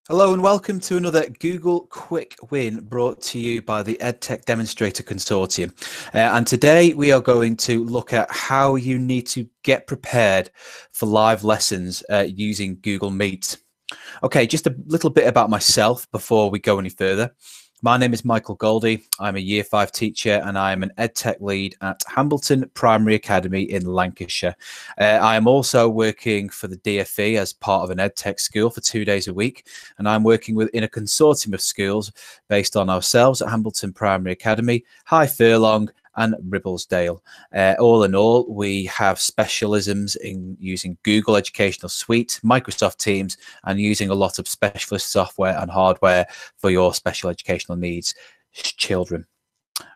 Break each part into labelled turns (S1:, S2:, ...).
S1: Hello and welcome to another Google Quick Win brought to you by the EdTech Demonstrator Consortium. And today we are going to look at how you need to get prepared for live lessons using Google Meet. Okay, just a little bit about myself before we go any further. My name is Michael Goldie. I'm a Year 5 teacher and I'm an EdTech lead at Hambleton Primary Academy in Lancashire. I am also working for the DFE as part of an EdTech school for 2 days a week, and I'm working in a consortium of schools based on ourselves at Hambleton Primary Academy, High Furlong and Ribblesdale. All in all, we have specialisms in using Google Educational Suite, Microsoft Teams, and using a lot of specialist software and hardware for your special educational needs children.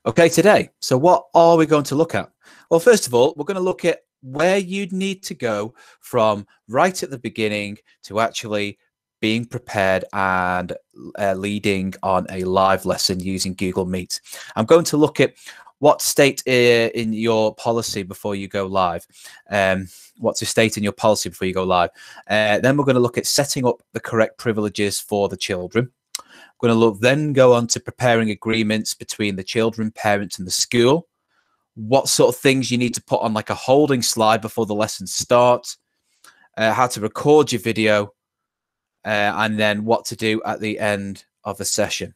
S1: Okay, today, so what are we going to look at? Well, first of all, we're going to look at where you'd need to go from right at the beginning to actually being prepared and leading on a live lesson using Google Meet. I'm going to look at what state in your policy before you go live. What to state in your policy before you go live. Then we're going to look at setting up the correct privileges for the children. We're going to then go on to preparing agreements between the children, parents, and the school. What sort of things you need to put on like a holding slide before the lesson starts. How to record your video. And then what to do at the end of the session.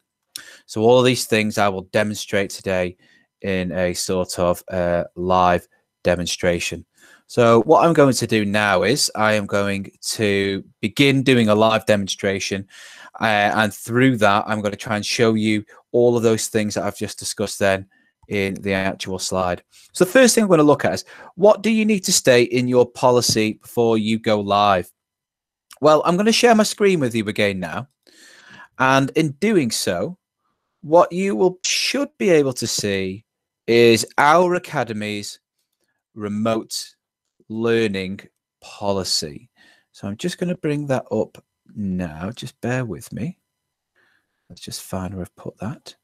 S1: So all of these things I will demonstrate today in a sort of live demonstration. So what I'm going to do now is I am going to begin doing a live demonstration, and through that I'm going to try and show you all of those things that I've just discussed then in the actual slide. So the first thing I'm going to look at is, what do you need to state in your policy before you go live? Well, I'm going to share my screen with you again now, and in doing so, what you should be able to see is our Academy's remote learning policy. So I'm just going to bring that up now. Just bear with me. Let's just find where I've put that.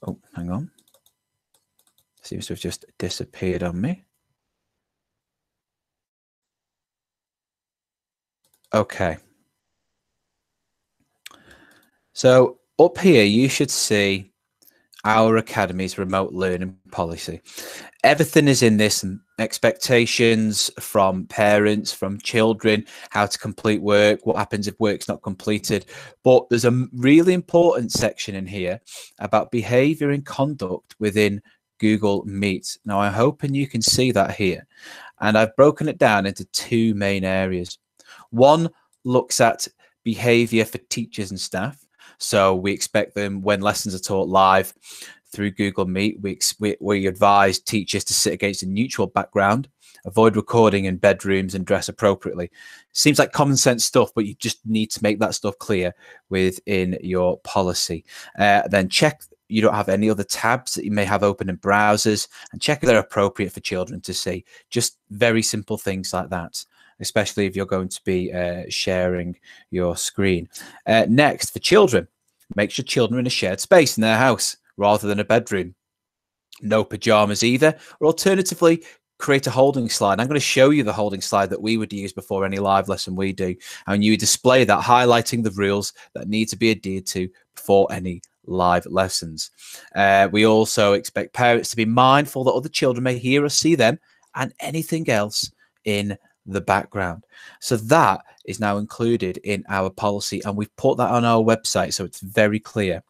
S1: Oh, hang on. Seems to have just disappeared on me. Okay. So up here, you should see our Academy's remote learning policy. Everything is in this: expectations from parents, from children, how to complete work, what happens if work's not completed. But there's a really important section in here about behavior and conduct within Google Meet. Now, I'm hoping you can see that here. And I've broken it down into two main areas. One looks at behavior for teachers and staff. So we expect them, when lessons are taught live through Google Meet, we advise teachers to sit against a neutral background, avoid recording in bedrooms, and dress appropriately. Seems like common sense stuff, but you just need to make that stuff clear within your policy. Then check you don't have any other tabs that you may have open in browsers, and check if they're appropriate for children to see. Just very simple things like that, especially if you're going to be sharing your screen. Next, for children, make sure children are in a shared space in their house rather than a bedroom. No pajamas either, or alternatively, create a holding slide. I'm going to show you the holding slide that we would use before any live lesson we do, and you display that, highlighting the rules that need to be adhered to before any live lessons. We also expect parents to be mindful that other children may hear or see them and anything else in the background. So that is now included in our policy, and we've put that on our website, so it's very clear.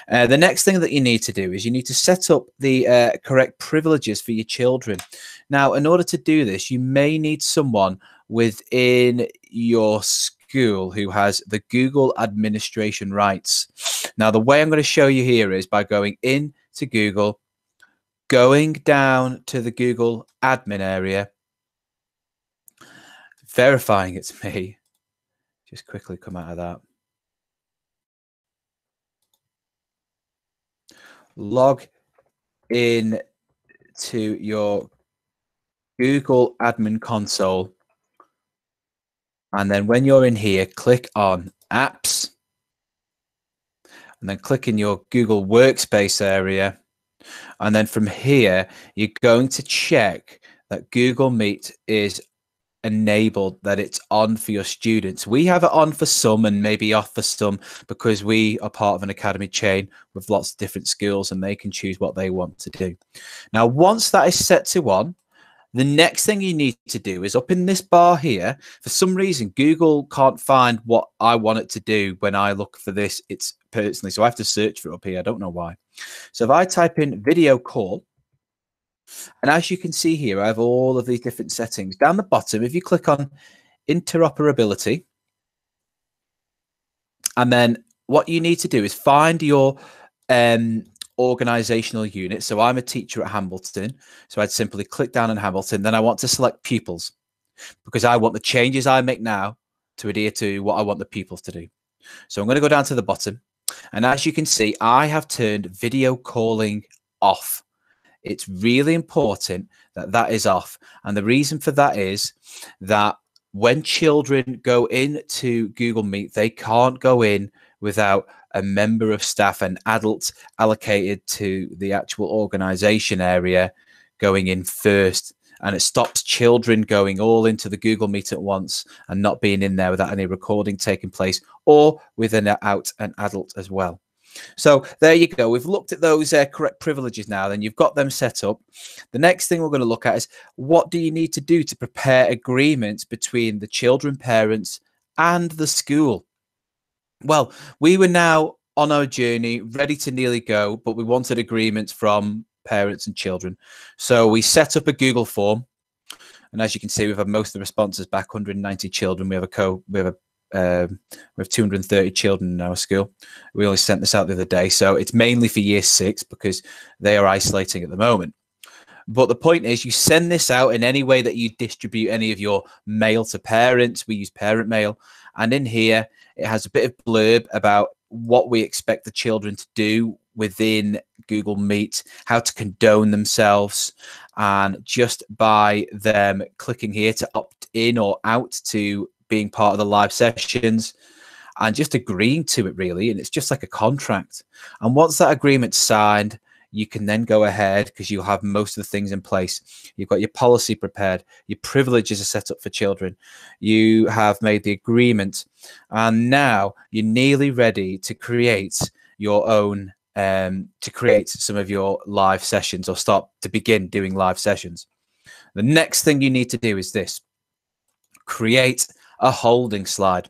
S1: The next thing that you need to do is you need to set up the correct privileges for your children. Now, in order to do this, you may need someone within your school who has the Google administration rights. Now, the way I'm going to show you here is by going into Google, going down to the Google admin area, verifying it's me. Just quickly come out of that. Log in to your Google admin console. And then when you're in here, click on apps. And then click in your Google Workspace area. And then from here, you're going to check that Google Meet is enabled, that it's on for your students. We have it on for some and maybe off for some because we are part of an academy chain with lots of different schools and they can choose what they want to do. Now, once that is set to on, the next thing you need to do is up in this bar here. For some reason, Google can't find what I want it to do when I look for this. It's personally, so I have to search for it up here. I don't know why. So if I type in video call, and as you can see here, I have all of these different settings. Down the bottom, if you click on interoperability, and then what you need to do is find your organizational unit. So I'm a teacher at Hambleton. So I'd simply click down on Hambleton. Then I want to select pupils because I want the changes I make now to adhere to what I want the pupils to do. So I'm going to go down to the bottom. And as you can see, I have turned video calling off. It's really important that that is off. And the reason for that is that when children go into Google Meet, they can't go in without a member of staff, an adult allocated to the actual organization area, going in first. And it stops children going all into the Google Meet at once and not being in there without any recording taking place, or with an adult as well. So there you go. We've looked at those correct privileges now. Then you've got them set up. The next thing we're going to look at is what do you need to do to prepare agreements between the children, parents, and the school. Well, we were now on our journey, ready to nearly go, but we wanted agreements from parents and children. So we set up a Google form. And as you can see, we've had most of the responses back, 190 children. We have 230 children in our school. We only sent this out the other day, so it's mainly for year 6 because they are isolating at the moment. But the point is, you send this out in any way that you distribute any of your mail to parents. We use parent mail, and in here it has a bit of blurb about what we expect the children to do within Google Meet, how to condone themselves, and just by them clicking here to opt in or out to being part of the live sessions and just agreeing to it, really. And it's just like a contract. And once that agreement's signed, you can then go ahead because you'll have most of the things in place. You've got your policy prepared, your privileges are set up for children, you have made the agreement, and now you're nearly ready to create your own, to create some of your live sessions or start to begin doing live sessions. The next thing you need to do is this: create a holding slide.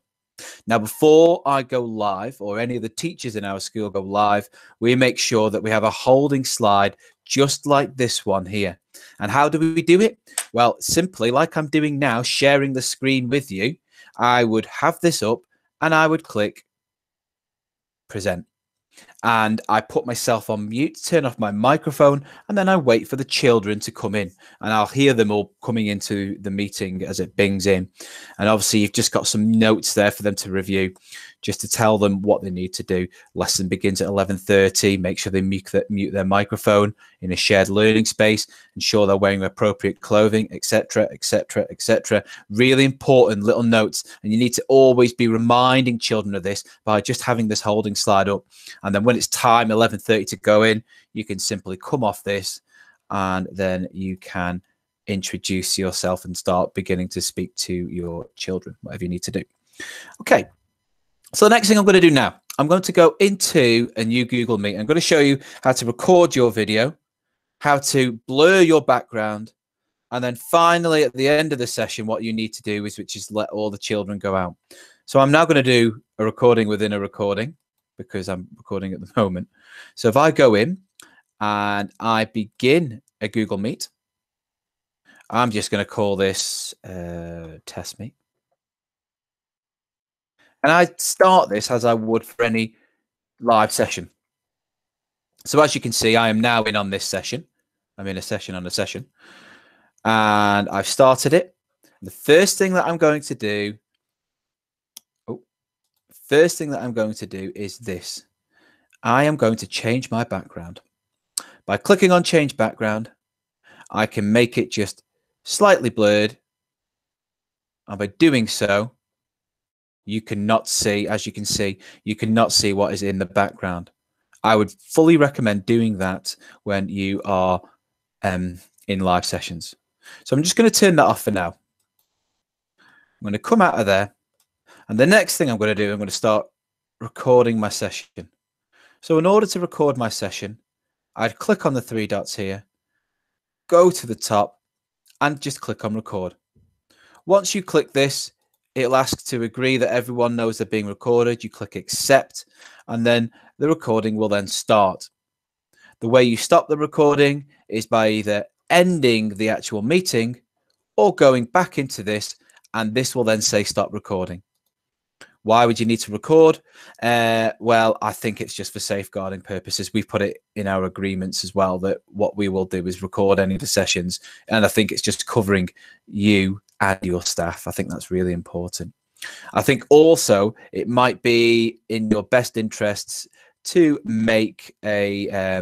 S1: Now, before I go live, or any of the teachers in our school go live, we make sure that we have a holding slide just like this one here. And how do we do it? Well, simply like I'm doing now, sharing the screen with you, I would have this up and I would click present. And I put myself on mute, turn off my microphone, and then I wait for the children to come in, and I'll hear them all coming into the meeting as it bings in. And obviously you've just got some notes there for them to review, just to tell them what they need to do. Lesson begins at 11:30. Make sure they mute their microphone in a shared learning space, ensure they're wearing appropriate clothing, etc., etc., etc. Really important little notes, and you need to always be reminding children of this by just having this holding slide up. And then when it's time, 11:30, to go in, you can simply come off this, and then you can introduce yourself and start beginning to speak to your children, whatever you need to do. Okay. So the next thing I'm going to do now, I'm going to go into a new Google Meet. I'm going to show you how to record your video, how to blur your background, and then finally at the end of the session, what you need to do is, which is let all the children go out. So I'm now going to do a recording within a recording because I'm recording at the moment. So if I go in and I begin a Google Meet, I'm just going to call this Test Meet. And I start this as I would for any live session. So as you can see, I am now in on this session. I'm in a session on a session. And I've started it. The first thing that I'm going to do, is this. I am going to change my background. By clicking on change background, I can make it just slightly blurred. And by doing so, you cannot see, as you can see, you cannot see what is in the background. I would fully recommend doing that when you are in live sessions. So I'm just going to turn that off for now. I'm going to come out of there. And the next thing I'm going to do, I'm going to start recording my session. So in order to record my session, I'd click on the three dots here, go to the top, and just click on record. Once you click this, it'll ask to agree that everyone knows they're being recorded. You click accept, and then the recording will then start. The way you stop the recording is by either ending the actual meeting or going back into this, and this will then say stop recording. Why would you need to record? Well, I think it's just for safeguarding purposes. We've put it in our agreements as well that what we will do is record any of the sessions. And I think it's just covering you and your staff. I think that's really important. I think also it might be in your best interests to make a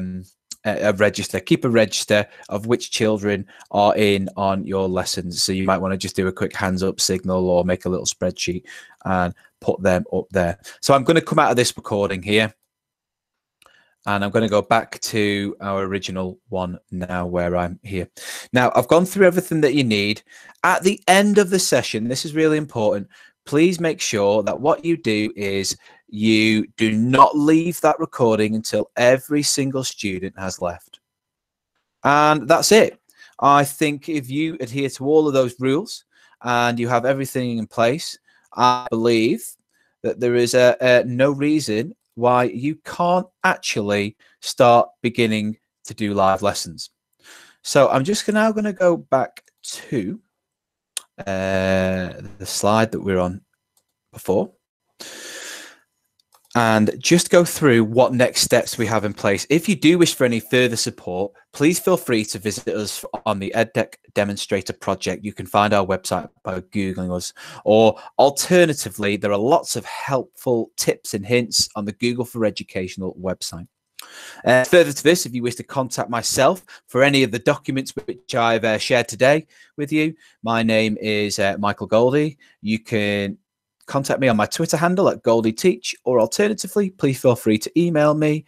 S1: register, keep a register of which children are in on your lessons. So you might want to just do a quick hands up signal or make a little spreadsheet and put them up there. So I'm going to come out of this recording here, and I'm going to go back to our original one now where I'm here. Now, I've gone through everything that you need. At the end of the session, this is really important. Please make sure that what you do is you do not leave that recording until every single student has left. And that's it. I think if you adhere to all of those rules and you have everything in place, I believe that there is no reason why you can't actually start beginning to do live lessons. So I'm just now going to go back to the slide that we're on before and just go through what next steps we have in place. If you do wish for any further support, please feel free to visit us on the EdTech Demonstrator Project. You can find our website by Googling us, or alternatively, there are lots of helpful tips and hints on the Google for Educational website. Further to this, if you wish to contact myself for any of the documents which I've shared today with you, my name is Michael Goldie. You can contact me on my Twitter handle at GoldieTeach, or alternatively, please feel free to email me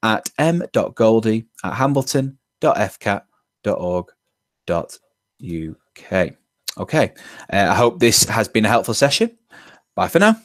S1: at m.goldie@hambleton.fcat.org.uk. Okay, I hope this has been a helpful session. Bye for now.